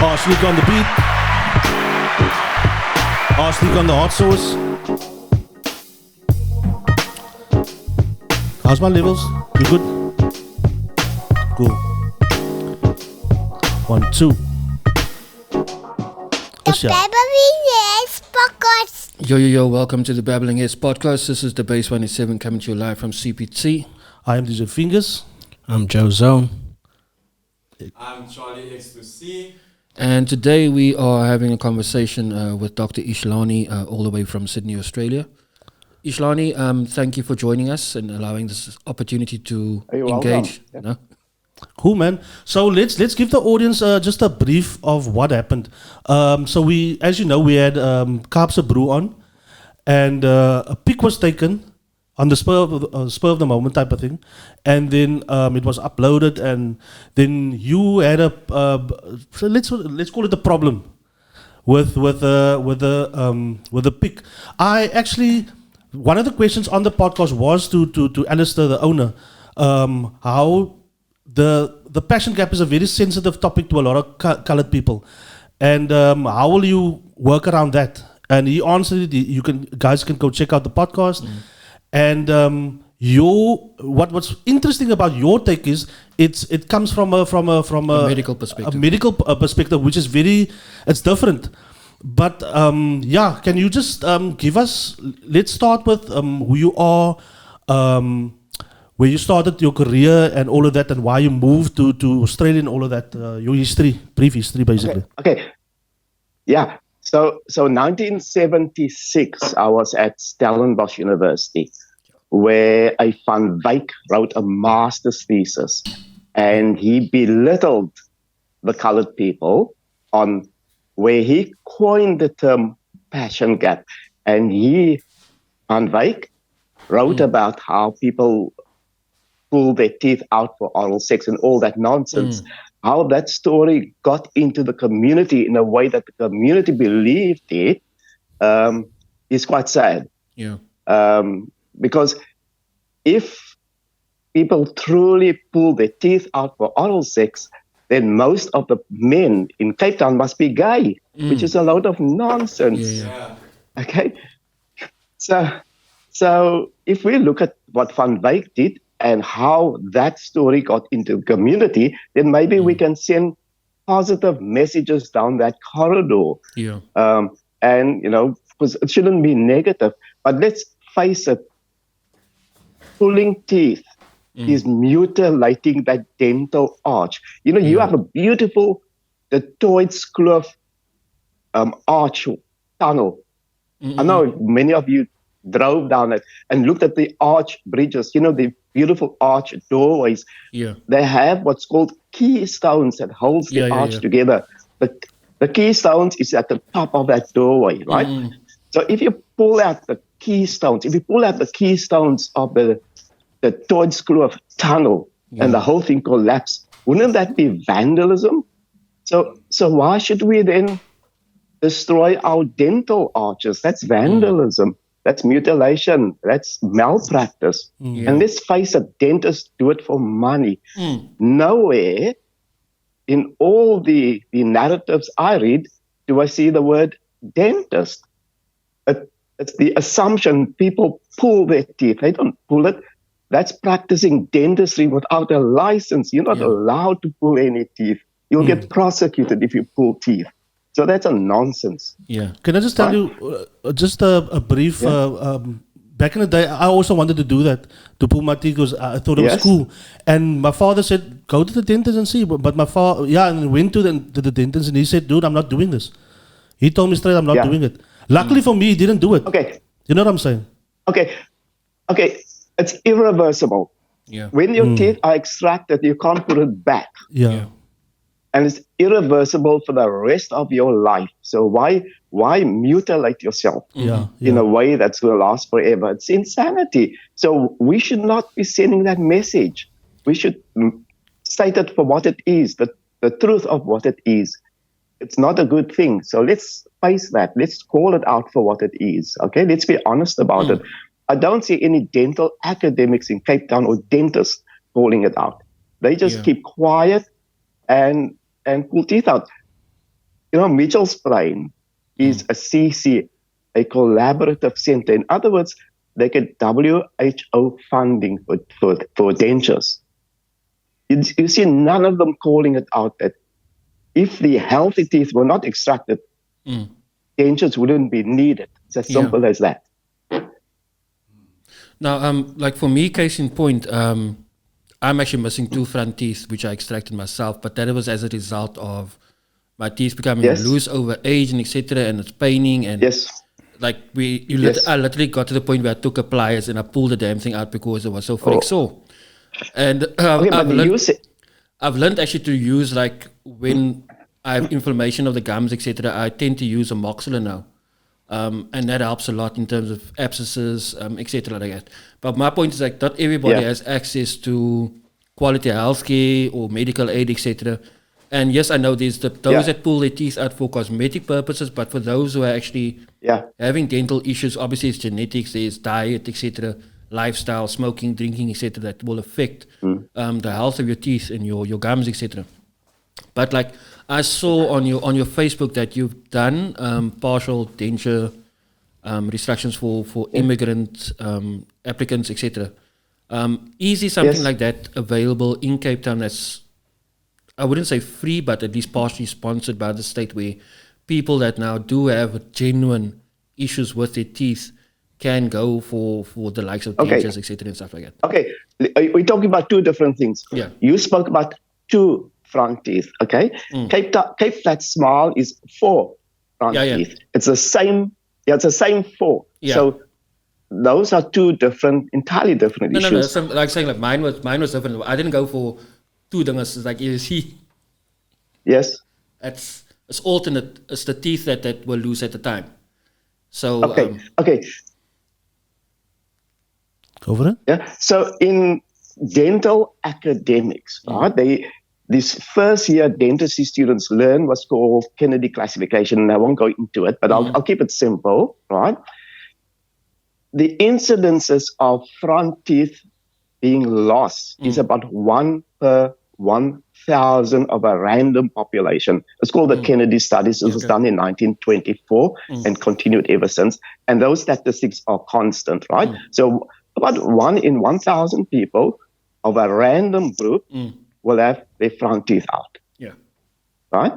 Arsenic on the beat. Arsenic on the hot sauce. How's my levels? You good? Cool. 1, 2. The Babbling Heads podcast. Yo, welcome to the Babbling Heads podcast. This is the Base 187 coming to you live from CPT. I am DJ Fingaz. I'm JoeZone. I'm Charlie X2C. And today we are having a conversation with Dr. Larney, all the way from Sydney, Australia. Larney, thank you for joining us and allowing this opportunity to engage. Yeah. No? Cool, man. So let's give the audience just a brief of what happened. So we, as you know, we had Kaapse Brew on, and a pic was taken on the spur of the moment type of thing, and then it was uploaded, and then you had a so let's call it a problem with the pic. I actually, one of the questions on the podcast was to Alistair, the owner, how the passion gap is a very sensitive topic to a lot of colored people, and how will you work around that? And he answered it. Guys can go check out the podcast. And what's interesting about your take is it comes from a medical perspective. A medical perspective, which is it's different. But can you just give us? Let's start with who you are, where you started your career and all of that, and why you moved to Australia and all of that. Your brief history, basically. Okay. Yeah. So 1976, I was at Stellenbosch University, where a Van Wyk wrote a master's thesis, and he belittled the colored people on where he coined the term passion gap. And Van Wyk, wrote about how people pull their teeth out for oral sex and all that nonsense. How that story got into the community in a way that the community believed it is quite sad. Yeah. Because if people truly pull their teeth out for oral sex, then most of the men in Cape Town must be gay, which is a load of nonsense. Yeah. Okay? So if we look at what Van Wyk did, and how that story got into the community, then maybe we can send positive messages down that corridor. Yeah. And, because it shouldn't be negative. But let's face it, pulling teeth is mutilating that dental arch. You have a beautiful, the Toitskloof arch tunnel. I know many of you drove down it and looked at the arch bridges, the beautiful arch doorways. Yeah. They have what's called keystones that holds the arch together. But the keystones is at the top of that doorway, right? So if you pull out the keystones of the Toitskloof tunnel and the whole thing collapse, wouldn't that be vandalism? So why should we then destroy our dental arches? That's vandalism. That's mutilation. That's malpractice. And let's face it, dentists do it for money. Nowhere in all the narratives I read do I see the word dentist. It's the assumption people pull their teeth. They don't pull it. That's practicing dentistry without a license. You're not allowed to pull any teeth. You'll get prosecuted if you pull teeth. So that's a nonsense. Yeah. Can I just tell you, just a brief, back in the day, I also wanted to do that, to pull my teeth, because I thought it was cool. And my father said, go to the dentist and see. But my father, and went to the dentist, and he said, dude, I'm not doing this. He told me straight, I'm not doing it. Luckily for me, he didn't do it. Okay. You know what I'm saying? Okay. It's irreversible. Yeah. When your teeth are extracted, you can't put it back. Yeah. And it's irreversible for the rest of your life. So why mutilate yourself in a way that's going to last forever? It's insanity. So we should not be sending that message. We should state it for what it is, the truth of what it is. It's not a good thing. So let's face that. Let's call it out for what it is. Okay, let's be honest about it. I don't see any dental academics in Cape Town or dentists calling it out. They just keep quiet and pull teeth out. Mitchell's brain is a CC, a collaborative center. In other words, they get WHO funding for dentures. You see none of them calling it out that if the healthy teeth were not extracted, dentures wouldn't be needed. It's as simple as that. Now, like for me, case in point, I'm actually missing 2 front teeth, which I extracted myself, but that was as a result of my teeth becoming loose over age and etc. And it's paining and like I literally got to the point where I took a pliers and I pulled the damn thing out because it was so freak sore. And I've learned actually to use, like, when I have inflammation of the gums, etc., I tend to use amoxicillin now. And that helps a lot in terms of abscesses, etc. like that. But my point is, like, not everybody has access to quality healthcare or medical aid, etc. And yes, I know there's those that pull their teeth out for cosmetic purposes, but for those who are actually having dental issues, obviously it's genetics, there's diet, etc., lifestyle, smoking, drinking, etc., that will affect the health of your teeth and your gums, etc. But like I saw on your Facebook that you've done partial denture restrictions for immigrant applicants, etc. Is there something like that available in Cape Town that's, I wouldn't say free, but at least partially sponsored by the state, where people that now do have genuine issues with their teeth can go for the likes of dentures, etc. and stuff like that? Okay, we're talking about 2 different things. Yeah. You spoke about 2 front teeth, okay? Cape Flat Smile is 4 front teeth. It's the same, it's the same 4. Yeah. So those are 2 entirely different issues. No, like saying, like mine was different. I didn't go for 2 dinges, like you see. Yes. It's alternate. It's the teeth that were loose at the time. So okay. Over it? Yeah. So in dental academics, right, this first year dentistry students learn what's called Kennedy classification, and I won't go into it, but I'll keep it simple, right? The incidences of front teeth being lost is about 1 per 1,000 of a random population. It's called the Kennedy studies. It was done in 1924 and continued ever since. And those statistics are constant, right? So about 1 in 1,000 people of a random group will have their front teeth out. Yeah. Right?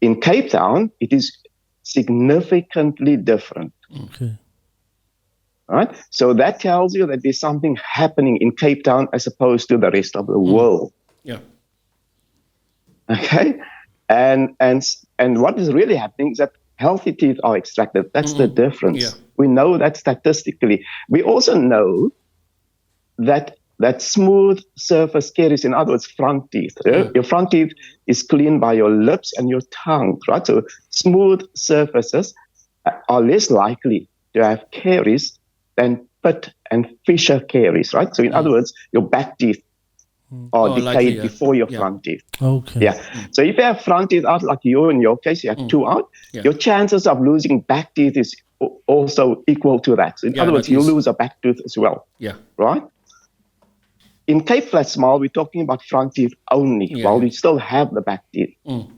In Cape Town, it is significantly different. Okay. Right? So that tells you that there's something happening in Cape Town as opposed to the rest of the world. Yeah. Okay? And what is really happening is that healthy teeth are extracted. That's the difference. Yeah. We know that statistically. We also know that smooth surface caries, in other words, front teeth. Your front teeth is cleaned by your lips and your tongue, right? So smooth surfaces are less likely to have caries than pit and fissure caries, right? So in other words, your back teeth are decayed before your front teeth. Okay. Yeah. So if you have front teeth out, like you in your case, you have 2 out, your chances of losing back teeth is also equal to that. So in other words, you lose a back tooth as well. Yeah. Right? In Cape Flat Smile, we're talking about front teeth only, while we still have the back teeth. So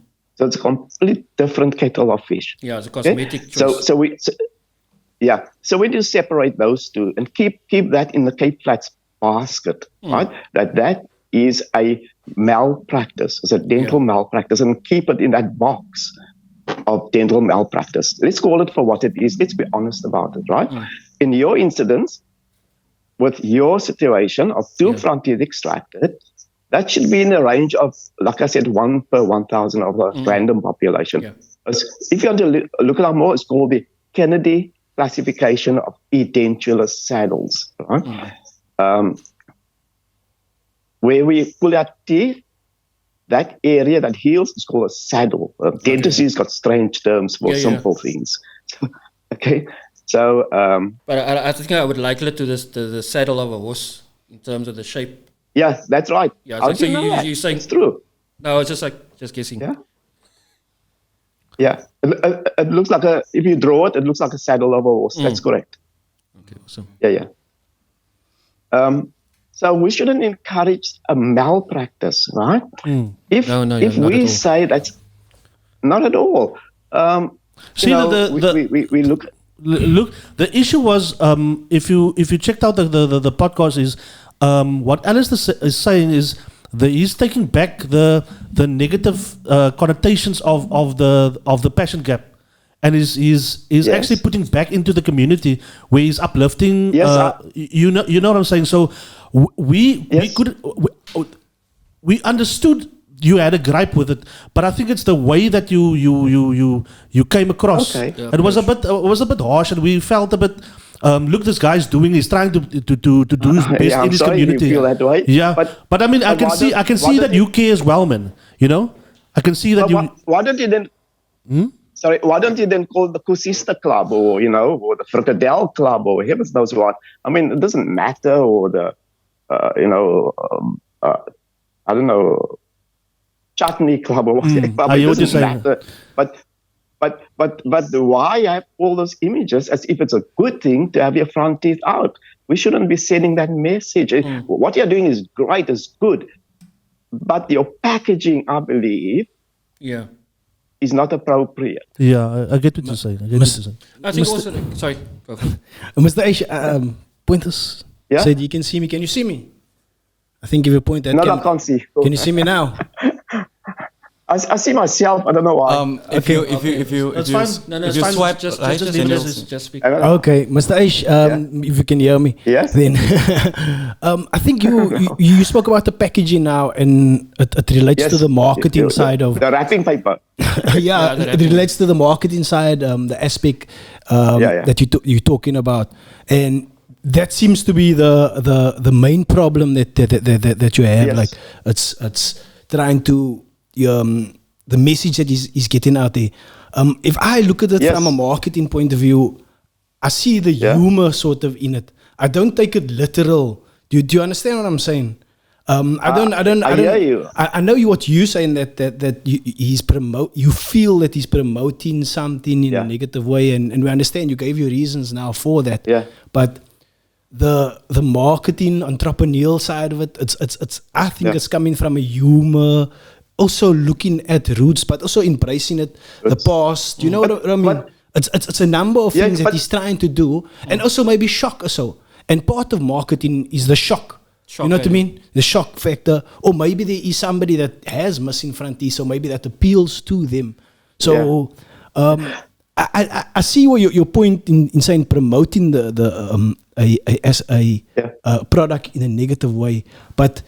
it's a completely different kettle of fish. Yeah, it's a cosmetic choice. So we just separate those 2 and keep that in the Cape Flats basket, right? That is a malpractice. It's a dental malpractice, and keep it in that box of dental malpractice. Let's call it for what it is. Let's be honest about it, right? In your incidence, with your situation of 2 front teeth extracted, that should be in the range of, like I said, 1 per 1,000 of a random population. Yeah. If you want to look at more, it's called the Kennedy classification of edentulous saddles, right? Where we pull out teeth, that area that heals is called a saddle. Dentistry's got strange terms for simple things. Okay, so... but I think I would liken it to the saddle of a horse in terms of the shape. Yeah, that's right. Yeah, so you're saying... It's true. No, it's just guessing. Yeah. Yeah, it looks like if you draw it, it looks like a saddle of a horse. That's correct. Okay, awesome. Yeah. So we shouldn't encourage a malpractice, right? If we say that, not at all. See, we look. Look, the issue was if you checked out the podcast is what Alistair is saying is he's taking back the negative connotations of the passion gap, and he's actually putting back into the community where he's uplifting. You know what I'm saying. So we understood. You had a gripe with it, but I think it's the way that you came across. Okay. It was a bit harsh, and we felt a bit. Look, this guy's he's trying to do his best in his community. You feel that way. Yeah, but I mean, I can see that you care as well, man. You know, I can see that you. Why don't you then? Sorry, why don't you then call the Kusista Club, or or the Frikadel Club, or heavens knows what? I mean, it doesn't matter, or the, I don't know. Chutney Club or whatever, but it doesn't matter. But why have all those images as if it's a good thing to have your front teeth out? We shouldn't be sending that message. What you're doing is great, is good, but your packaging, I believe, is not appropriate. Yeah, I get what you're saying. I think also. Sorry, go ahead. Mr. Aisha, pointers. Yeah? Said you can see me. Can you see me? I think if you point that. No, I can't see. Can you see me now? I see myself. I don't know why. If you swipe, just speak. Okay, Mr. Aish, if you can hear me, yes. Then I think you spoke about the packaging now, and it relates to the marketing side of the wrapping paper. It relates to the marketing side, the aspect that you're talking about, and that seems to be the main problem that you have. Yes. Like it's trying to the message that is getting out there. If I look at it from a marketing point of view, I see the humor sort of in it. I don't take it literal. Do you understand what I'm saying? I hear you. I know what you're saying, that you feel that he's promoting something in a negative way, and we understand. You gave your reasons now for that. Yeah. But the marketing entrepreneurial side of it, it's I think it's coming from a humor, also looking at roots, but also embracing it, the past. You know what I mean? It's a number of things that he's trying to do, and also maybe shock also. And part of marketing is the shock. You know what I mean? The shock factor. Or maybe there is somebody that has missing front teeth, so maybe that appeals to them. So I see what your point in saying promoting as a product in a negative way, but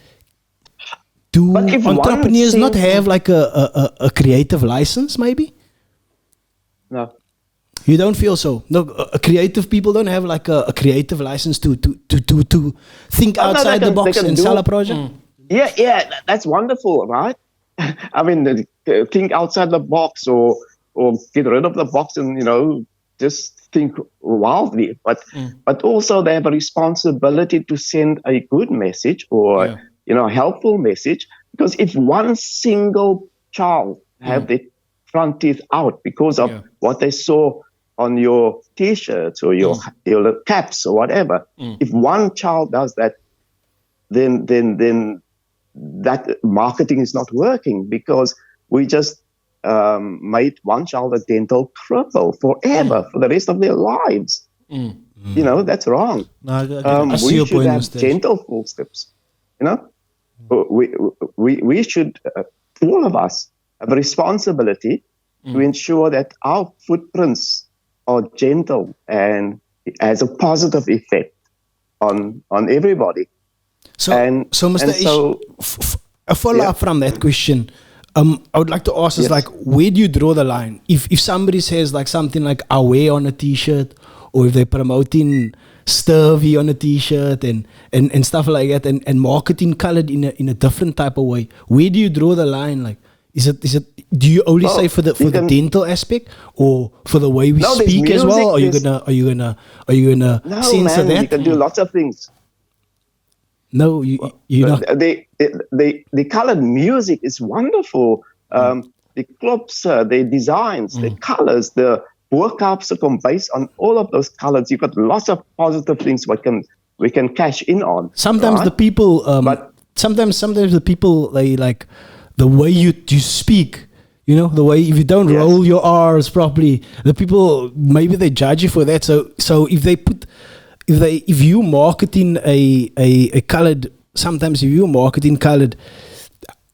do entrepreneurs not have like a creative license? Maybe. No. You don't feel so? No, creative people don't have like a creative license to think outside the box and sell a project? Yeah, that's wonderful, right? I mean, think outside the box or get rid of the box and, just think wildly. But also they have a responsibility to send a good message or, a helpful message. Because if one single child have their front teeth out because of what they saw on your T-shirts or your caps or whatever, if one child does that, then that marketing is not working, because we just made one child a dental cripple forever for the rest of their lives. That's wrong. No, we should have gentle footsteps. We should, all of us, have a responsibility to ensure that our footprints are gentle and has a positive effect on everybody. So Mr. Ish, a follow-up from that question, I would like to ask is like, where do you draw the line? If somebody says like something like away on a T-shirt, or if they're promoting Sturvy on a T-shirt and stuff like that, and marketing colored in a different type of way, where do you draw the line? Like, is it do you only say for the dental aspect, or for the way we speak as well? Are you gonna censor that? You can do lots of things. No, you know. The colored music is wonderful. The clubs, the designs, the colors, the workups are based on all of those colors. You've got lots of positive things we can cash in on. Sometimes the people, sometimes the people, they like the way you speak. You know, the way if you don't roll your R's properly, the people maybe they judge you for that. So if you marketing a colored, sometimes if you marketing colored,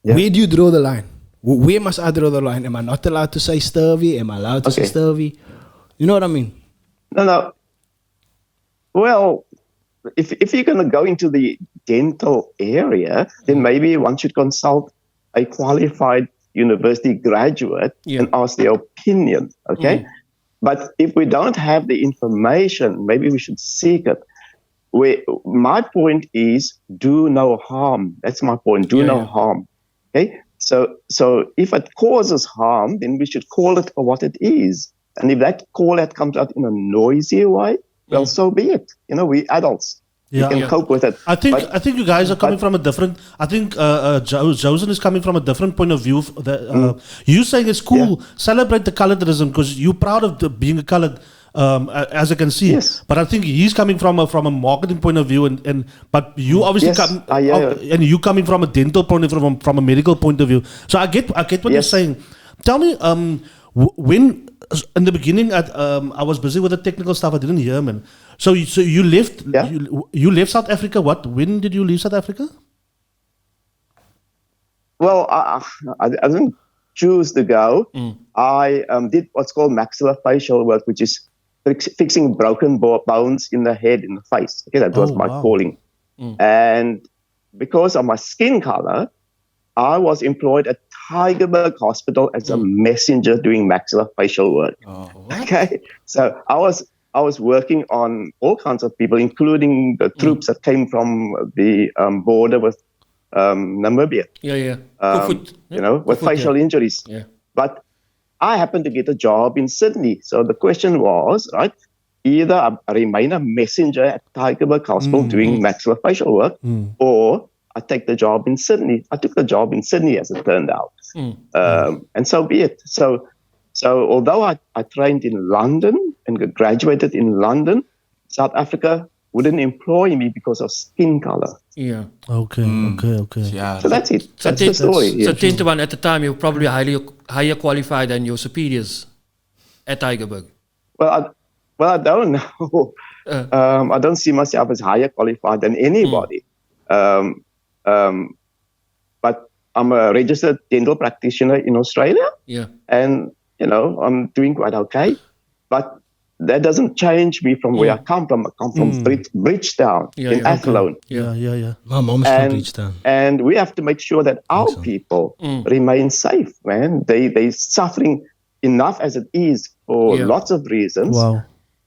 where do you draw the line? Where must I draw the line? Am I not allowed to say sturvy? Am I allowed to say sturvy? You know what I mean? No. Well, if you're going to go into the dental area, then maybe one should consult a qualified university graduate and ask their opinion, okay? But if we don't have the information, maybe we should seek it. My point is do no harm. That's my point, do no harm, okay? So if it causes harm, then we should call it for what it is. And if that call out comes out in a noisy way, well, so be it. You know, we adults. You can cope with it. I think you guys are coming from a different. I think JoeZone is coming from a different point of view. You saying it's cool, celebrate the colorism because you're proud of being a colored, as I can see. Yes. But I think he's coming from a marketing point of view, but you obviously and you coming from a dental point of view, from a medical point of view. So I get what you're saying. Tell me, when in the beginning, I was busy with the technical stuff. I didn't hear, man. So you left. You left South Africa. What? When did you leave South Africa? Well, I didn't choose to go. I did what's called maxillofacial work, which is fixing broken bones in the head, in the face. Okay, that was my calling. And because of my skin color, I was employed at Tygerberg Hospital as a messenger doing maxillofacial work. Okay, so I was working on all kinds of people, including the troops that came from the border with Namibia. You know, with facial injuries. But I happened to get a job in Sydney. So the question was, right, either I remain a messenger at Tygerberg Hospital doing maxillofacial work, or I take the job in Sydney. I took the job in Sydney, as it turned out. And so be it. So although I trained in London and graduated in London, South Africa wouldn't employ me because of skin color. Okay. Yeah. So that's it. That's the story. So 10 to 1 at the time, you were probably higher qualified than your superiors at Tygerberg. Well, I don't know. I don't see myself as higher qualified than anybody. But I'm a registered dental practitioner in Australia. And, you know, I'm doing quite okay. But that doesn't change me from where I come from. I come from Bridgetown in Athlone. My mom's from Bridgetown. And we have to make sure that our people remain safe, man. They're suffering enough as it is for lots of reasons.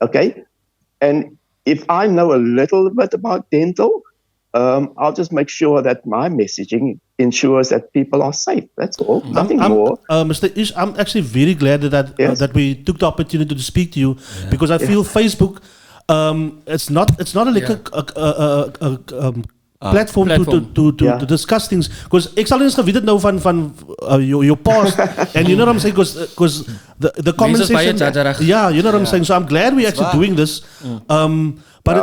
Okay? And if I know a little bit about dental, I'll just make sure that my messaging ensures that people are safe. That's all. Nothing more. Mr. Ish, I'm actually very glad that we took the opportunity to speak to you because I feel Facebook, it's not a platform to discuss things. Because ek sal eens geweet het nou van your past, and you know what I'm saying? Because the comment section, you know what I'm saying. So I'm glad we're actually doing this. But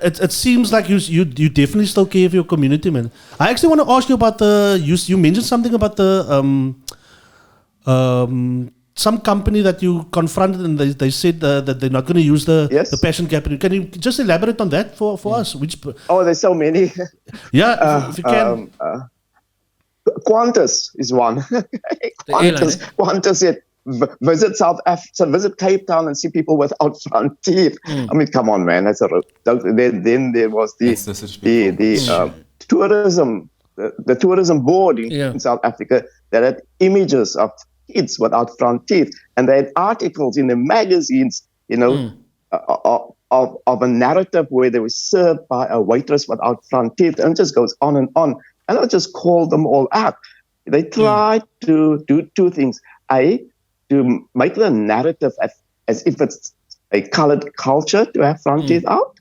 it seems like you definitely still care for your community, man. I actually want to ask you about you mentioned something about some company that you confronted and they said that they're not going to use the passion capital. Can you just elaborate on that for us? There's so many. If you can. Qantas is one. Qantas said, visit South Africa, visit Cape Town and see people without front teeth. I mean, come on, man. That's then there was the tourism, the tourism board in South Africa that had images of kids without front teeth, and they had articles in the magazines, you know, of a narrative where they were served by a waitress without front teeth, and it just goes on. And I just called them all out. They tried to do two things: to make the narrative as if it's a colored culture to have front teeth out.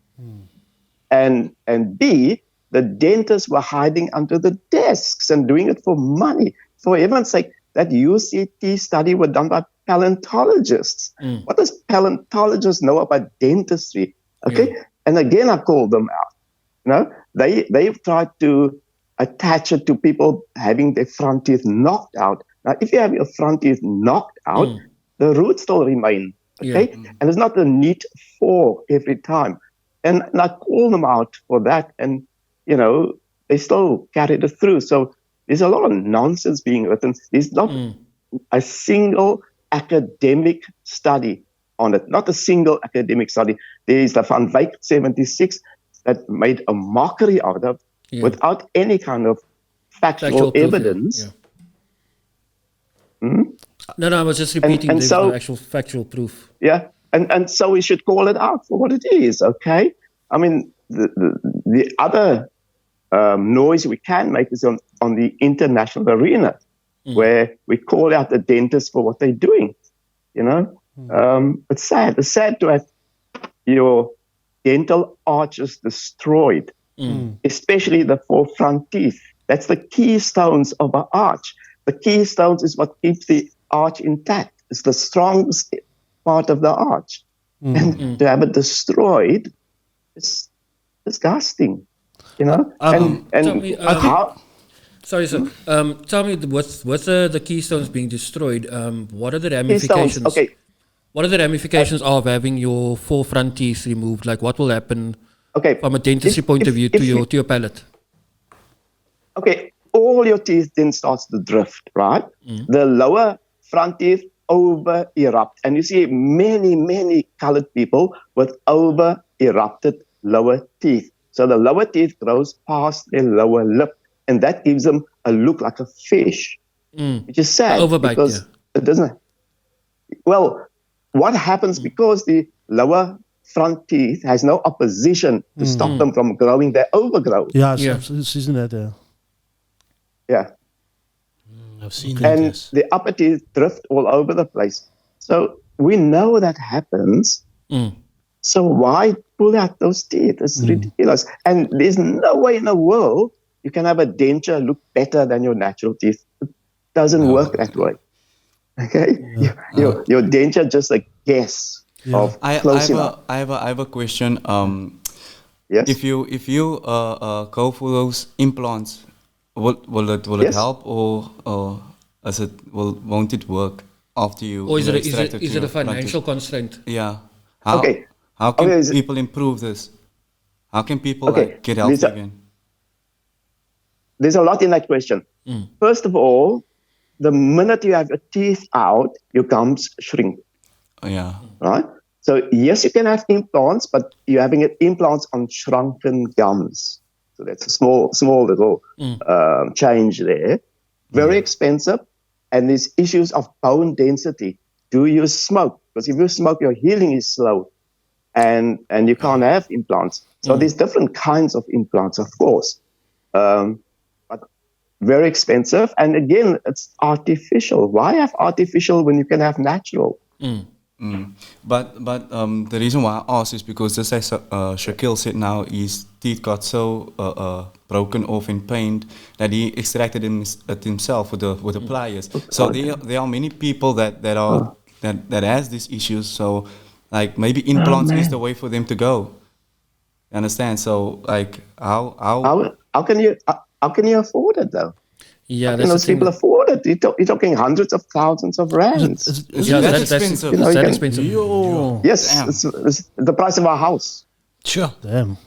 And B, the dentists were hiding under the desks and doing it for money. For heaven's sake, that UCT study was done by paleontologists. What does paleontologists know about dentistry? Okay. And again, I called them out. You know, they've tried to attach it to people having their front teeth knocked out. Now, if you have your front teeth knocked out, the roots still remain. Okay, and it's not a neat fall every time. And I call them out for that, and they still carried it through. So there's a lot of nonsense being written. There's not a single academic study on it. Not a single academic study. There's the Van Wyk 76 that made a mockery out of without any kind of factual evidence. No, I was just repeating the actual factual proof. Yeah, and so we should call it out for what it is, okay? I mean, the other noise we can make is on the international arena, where we call out the dentists for what they're doing, It's sad. It's sad to have your dental arches destroyed, especially the 4 front teeth. That's the keystones of an arch. The keystones is what keeps the arch intact. It's the strongest part of the arch. And to have it destroyed is disgusting, Sorry, sir. Tell me, with the keystones being destroyed, what are the ramifications? Okay. What are the ramifications of having your 4 front teeth removed? Like, what will happen from a dentistry point of view to your palate? Okay, all your teeth then starts to drift, right? The lower front teeth over-erupt. And you see many, many colored people with over-erupted lower teeth. So the lower teeth grows past their lower lip. And that gives them a look like a fish, which is sad. Overbite, because it doesn't. Well, what happens because the lower front teeth has no opposition to stop them from growing their overgrowth? Yeah, isn't that Yeah. I've seen that. And the upper teeth drift all over the place. So we know that happens. So why pull out those teeth? It's ridiculous. And there's no way in the world you can have a denture look better than your natural teeth. It doesn't work that way. Okay? Your denture just a guess of close enough. I have a question. Yes? If you go for those implants, will it help or won't it work after you? Or is it a financial constraint? Yeah. How can people improve this? How can people get healthy again? There's a lot in that question. First of all, the minute you have your teeth out, your gums shrink. Yeah. Right? So yes, you can have implants, but you're having implants on shrunken gums. So that's a small little change there. Very expensive. And there's issues of bone density. Do you smoke? Because if you smoke, your healing is slow. And you can't have implants. So there's different kinds of implants, of course. But very expensive. And again, it's artificial. Why have artificial when you can have natural? But the reason why I asked is because just as Shaquille said now, his teeth got so broken off in pain that he extracted it himself with the pliers. So there are many people that has these issues. So like maybe implants is the way for them to go. You understand? So like how can you afford it though? Yeah, that's those people afford it. You're talking hundreds of thousands of rands. That's expensive. That's expensive. Yes, it's the price of our house. Sure. Damn.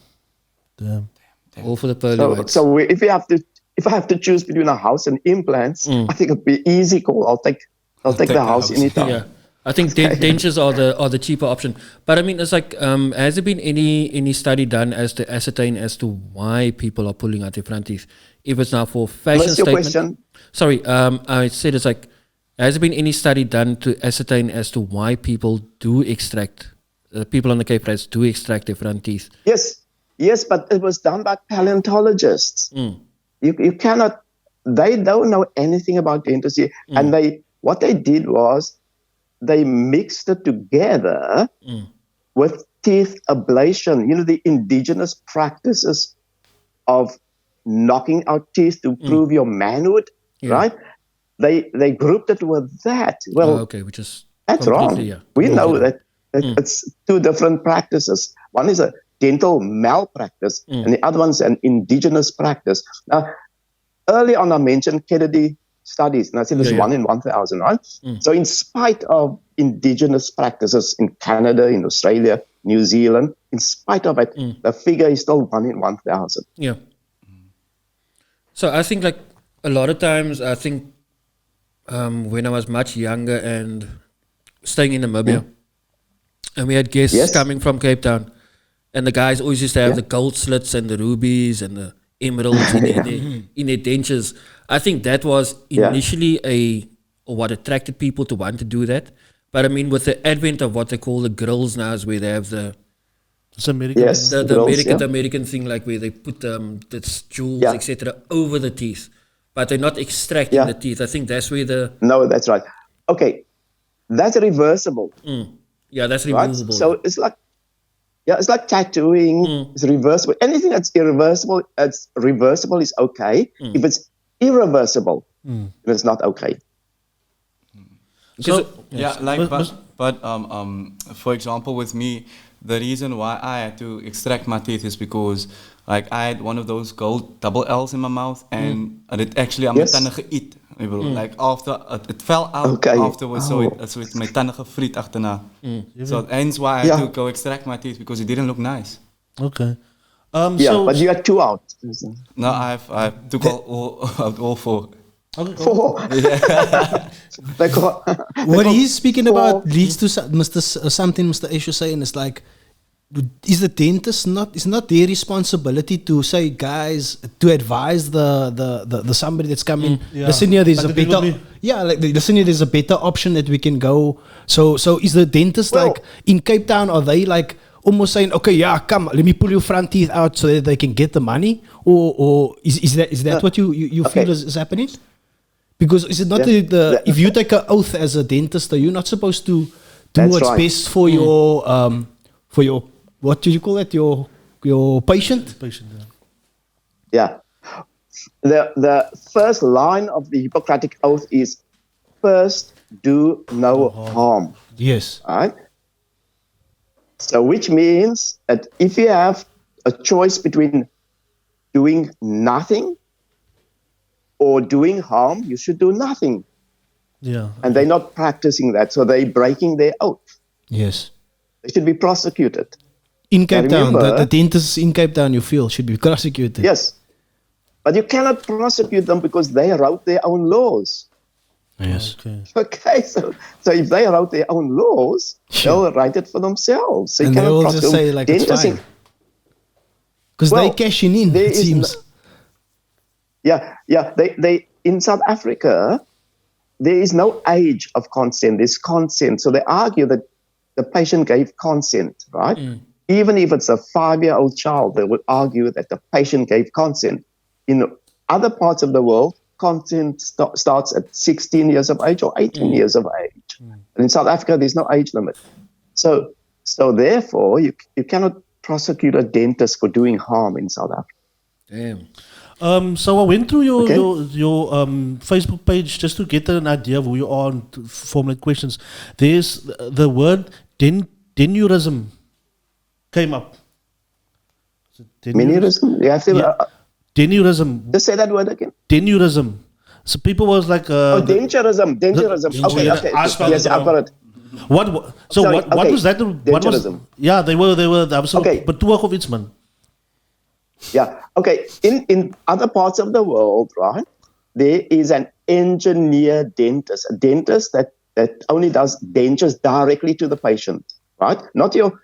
All for the pearly whites. So if I have to choose between a house and implants, I think it'd be easy call. I'll take the house anytime. Yeah. I think dentures are the cheaper option. But I mean, it's like, has there been any study done as to ascertain as to why people are pulling out their front teeth? If it's now for fashion statement. Question? Sorry, I said it's like, has there been any study done to ascertain as to why people do extract, people on the Cape Rise do extract their front teeth? Yes, but it was done by paleontologists. You cannot, they don't know anything about dentistry. And what they did was, they mixed it together with teeth ablation. You know, the indigenous practices of knocking out teeth to prove your manhood, right? They grouped it with that. Well, which is that's wrong. We know that it's two different practices. One is a dental malpractice, and the other one's an indigenous practice. Now, early on I mentioned Kennedy studies, and I said it's 1 in 1,000, right? So in spite of indigenous practices in Canada, in Australia, New Zealand, in spite of it, the figure is still 1 in 1,000. Yeah. So I think like a lot of times, I think when I was much younger and staying in Namibia, and we had guests coming from Cape Town, and the guys always used to have the gold slits and the rubies and the emeralds in their dentures. I think that was initially what attracted people to want to do that. But I mean, with the advent of what they call the grills now, is where they have the American, the American thing, like where they put the jewels, etc., over the teeth, but they're not extracting the teeth. I think that's where No, that's right. Okay, that's reversible. Yeah, that's removable. Right? So it's like it's like tattooing. It's reversible. Anything that's irreversible, is okay. If it's irreversible, then it's not okay. So for example, with me, the reason why I had to extract my teeth is because like I had one of those gold double L's in my mouth, and it actually aan my tande geëet. Like after it fell out afterwards, so it my tande gefriet agterna. So hence why I had to go extract my teeth, because it didn't look nice. Okay. So, but you had 2 out. No, I took all 4. Okay, what he's speaking about leads to something Mr. Ash was saying. Is like, is the dentist it's not their responsibility to say, guys, to advise the somebody that's coming. Listen here, there's there's a better option that we can go. So is the dentist like in Cape Town? Are they like almost saying, okay, come, let me pull your front teeth out so that they can get the money, or is that what you feel is happening? Because is it not if you take an oath as a dentist, are you not supposed to do what's best for your what do you call it, your patient? Yeah. The first line of the Hippocratic Oath is first do no harm. Yes. All right. So which means that if you have a choice between doing nothing or doing harm, you should do nothing. Yeah. And they're not practicing that, so they're breaking their oath. Yes. They should be prosecuted. In Cape Town, the dentists in Cape Town, you feel, should be prosecuted. Yes. But you cannot prosecute them because they wrote their own laws. Yes. Okay, so if they wrote their own laws, they'll write it for themselves. So and you they'll cannot just say, like, it's fine. Because they cashing in, it seems. They in South Africa, there is no age of consent. There's consent. So they argue that the patient gave consent, right? Even if it's a 5-year-old child, they would argue that the patient gave consent. In other parts of the world, consent starts at 16 years of age or 18 years of age. And in South Africa, there's no age limit. So therefore, you cannot prosecute a dentist for doing harm in South Africa. Damn. So I went through your Facebook page just to get an idea of who you are and to formulate questions. There's the word deneurism came up. Deneurism? Deneurism. Just say that word again. Deneurism. So people was like... denturism. Okay. Yes, I've got it. What was that? Denturism. They were but two of it's man. Yeah. Okay. In other parts of the world, right, there is an engineer dentist, a dentist that only does dentures directly to the patient, right? Not your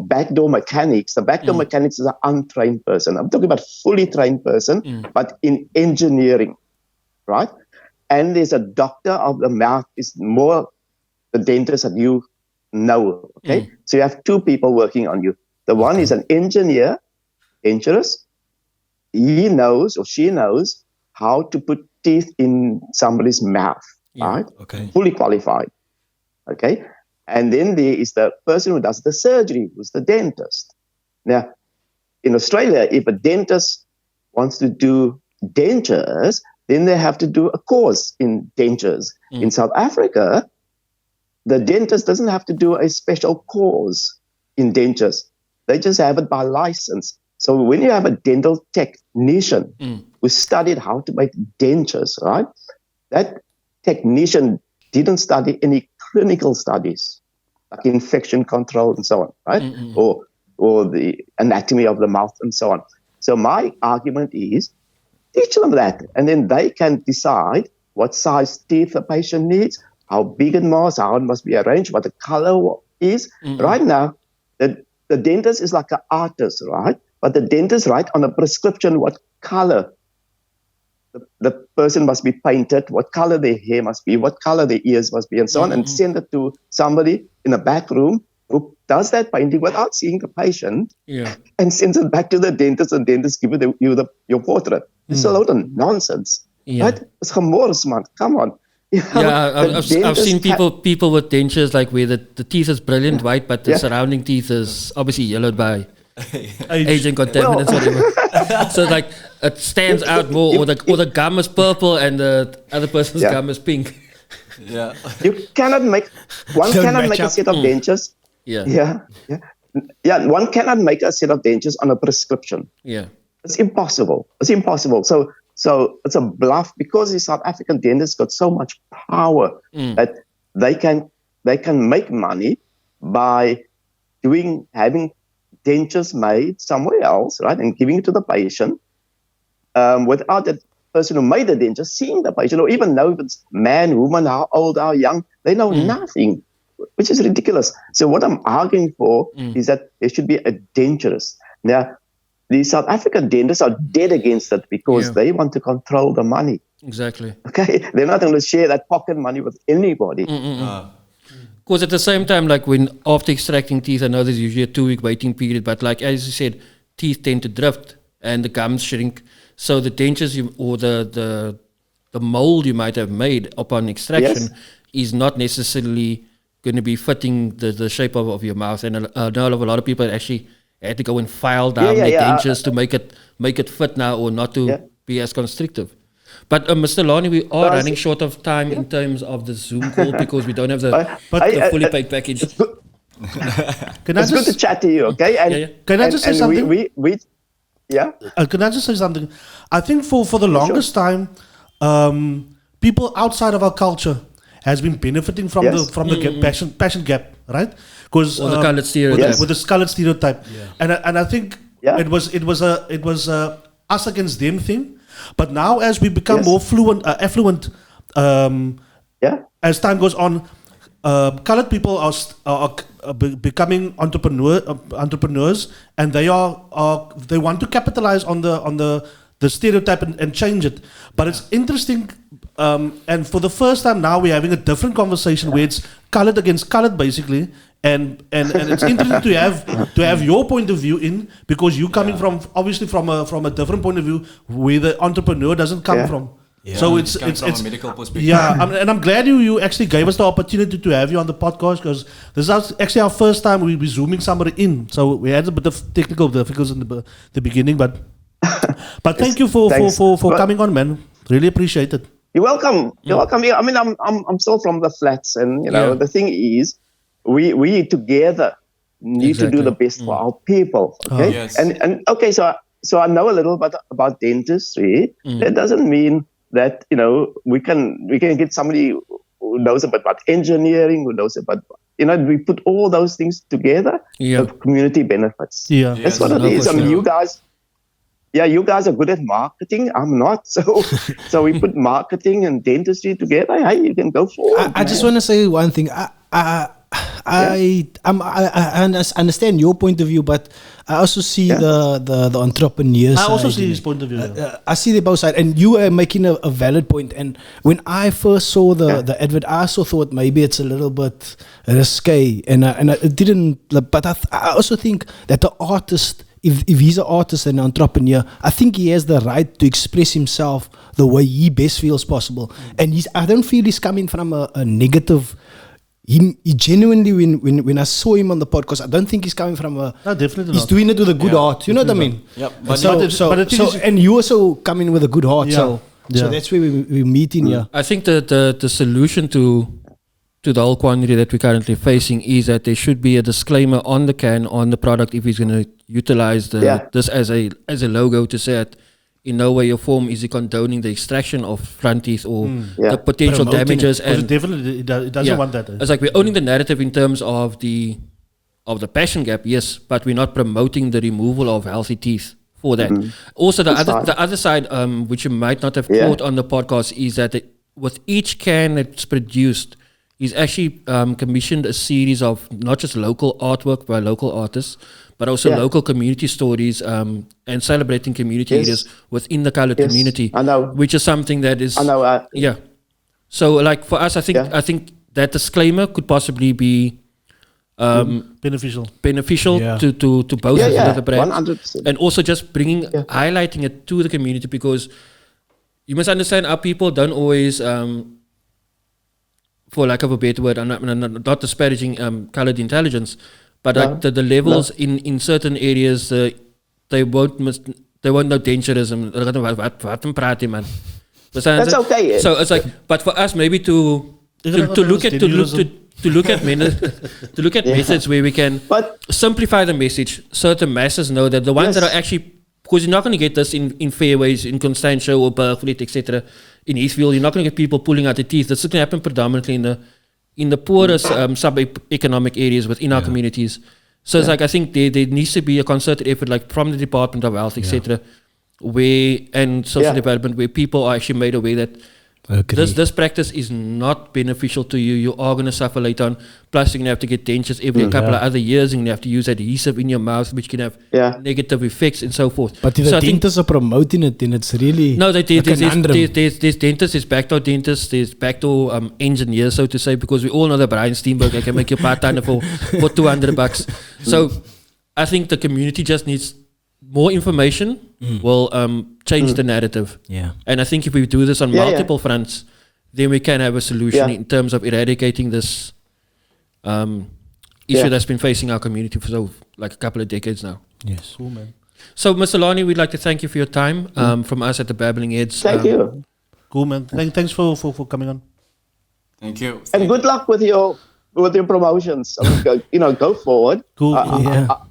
backdoor mechanics. The backdoor mechanics is an untrained person. I'm talking about fully trained person, but in engineering, right? And there's a doctor of the mouth, is more the dentist that you know, okay? So you have 2 people working on you. The one is an engineer, denturist. He knows or she knows how to put teeth in somebody's mouth, right? Okay. Fully qualified, okay? And then there is the person who does the surgery, who's the dentist. Now, in Australia, if a dentist wants to do dentures, then they have to do a course in dentures. In South Africa, the dentist doesn't have to do a special course in dentures. They just have it by license. So when you have a dental technician who studied how to make dentures, right? That technician didn't study any clinical studies like infection control and so on, right? Or the anatomy of the mouth and so on. So my argument is teach them that, and then they can decide what size teeth the patient needs, how big it must, how it must be arranged, what the color is. Right now, the dentist is like an artist, right? But the dentist write on a prescription what color the person must be painted, what color their hair must be, what color their ears must be, and so on, and send it to somebody in a back room who does that painting without seeing the patient and sends it back to the dentist, and dentist give your portrait. It's a lot of nonsense. Right? It's gemors, man. Come on. I've seen people with dentures like where the teeth is brilliant white, but the surrounding teeth is obviously yellowed by age and contaminants, whatever. So like it stands out more, or the gum is purple and the other person's gum is pink. You cannot make a set of dentures. One cannot make a set of dentures on a prescription. It's impossible. So it's a bluff, because the South African dentists got so much power that they can make money by having dentures made somewhere else, right, and giving it to the patient without the person who made the denture seeing the patient or even know if it's man, woman, how old, how young. They know nothing, which is ridiculous. So what I'm arguing for is that there should be a denturist. Now, the South African dentists are dead against it because they want to control the money. Exactly. Okay, they're not going to share that pocket money with anybody. Because at the same time, like when after extracting teeth, I know there's usually a 2-week waiting period, but like as you said, teeth tend to drift and the gums shrink. So the dentures or the mold you might have made upon extraction is not necessarily going to be fitting the shape of your mouth. And I know of a lot of people actually had to go and file down their dentures to make it fit now, or not to be as constrictive. But Mr. Larney, we are running short of time in terms of the Zoom call because we don't have the fully paid package. It's good to chat to you, okay? Can I just say something? Can I just say something? I think for the longest time, people outside of our culture has been benefiting from the passion gap, right? Because the colored stereotype. With the colored stereotype, and I think it was us against them thing. But now, as we become more affluent, as time goes on, colored people are becoming entrepreneurs, and they want to capitalize on the stereotype and change it. But it's interesting, and for the first time now we're having a different conversation where it's colored against colored, basically. And it's interesting to have your point of view in, because you coming from a different point of view where the entrepreneur doesn't come from. So it's from a medical perspective. And I'm glad you actually gave us the opportunity to have you on the podcast, because this is actually our first time we'll be zooming somebody in. So we had a bit of technical difficulties in the beginning, but thank you for coming on, man. Really appreciate it. You're welcome. You're welcome. I mean, I'm still from the flats, and the thing is, we together need to do the best for our people. Okay, and okay, so I know a little bit about dentistry. That doesn't mean that we can get somebody who knows about engineering, who knows about we put all those things together. The community benefits. That's what it is. I mean, you guys are good at marketing. I'm not. So we put marketing and dentistry together. Hey, you can go forward. I just want to say one thing. I understand your point of view, but I also see the entrepreneurs. I also see his point of view. I see the both sides, and you are making a valid point. And when I first saw the advert, I also thought maybe it's a little bit risque, and I didn't. But I also think that the artist, if he's an artist and an entrepreneur, I think he has the right to express himself the way he best feels possible. And I don't feel he's coming from a negative. He genuinely, when I saw him on the podcast, I don't think he's coming from a. No, definitely he's not. doing it with a good heart. You know what I mean? Yeah. And you also come in with a good heart. So that's where we meet in here. I think the solution to to the whole quantity that we're currently facing is that there should be a disclaimer on the can, on the product, if he's going to utilize this as a logo, to say that in no way or form is he condoning the extraction of front teeth or the potential damages. And definitely, it doesn't want that. It's like we're owning the narrative in terms of the passion gap, yes, but we're not promoting the removal of healthy teeth for that. Also, the other side, which you might not have caught on the podcast, is that with each can that's produced, he's actually commissioned a series of not just local artwork by local artists, but also local community stories and celebrating community areas within the colored community. I know. Which is something that is... I know. So, like, for us, I think that disclaimer could possibly be beneficial to both of the brands. 100%. And also just highlighting it to the community, because you must understand our people don't always... for lack of a better word, I'm not disparaging colored intelligence, but like the levels in certain areas, they won't know denturism. That's okay. So it's like, but for us maybe to look at methods where we can simplify the message so that the masses know that the ones that are actually, because you're not going to get this in fairways, in Constantia or Bergvliet, etc. In Heathfield, you're not going to get people pulling out their teeth. That's going to happen predominantly in the poorest sub-economic areas within our communities. So it's like, I think there needs to be a concerted effort, like from the Department of Health, etc., and social development, where people are actually made aware that this practice is not beneficial to you. You are going to suffer later on. Plus, you're going to have to get dentures every couple of other years, and you have to use adhesive in your mouth, which can have negative effects and so forth. But if the dentists are promoting it, then it's really there's dentists, there's backdoor dentists, there's backdoor engineers, so to say, because we all know that Brian Steenberg can make you part-time for $200. So I think the community just needs more information will change the narrative. Yeah. And I think if we do this on multiple fronts, then we can have a solution in terms of eradicating this issue that's been facing our community for like a couple of decades now. Yes. Cool, man. So, Mr. Larney, we'd like to thank you for your time from us at the Babbling Heads. Thank you. Cool, man. Thanks for coming on. Thank you. And good luck with your promotions. I mean, go forward. Cool.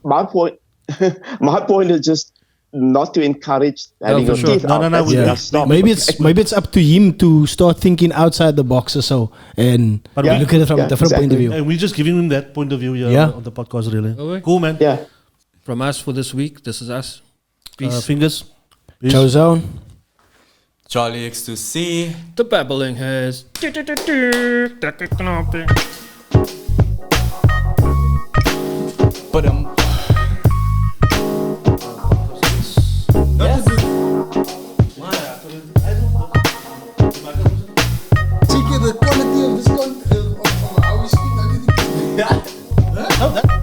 My point is just not to encourage having your teeth out. No. Maybe it's up to him to start thinking outside the box or so, and look at it from a different point of view. And we're just giving him that point of view on the podcast, really. Okay. Cool, man. Yeah. From us for this week, this is us. Peace. Fingers. JoeZone. Charlie X2C. The Babbling Heads. But the quality of this of how we speak, I didn't. No, that.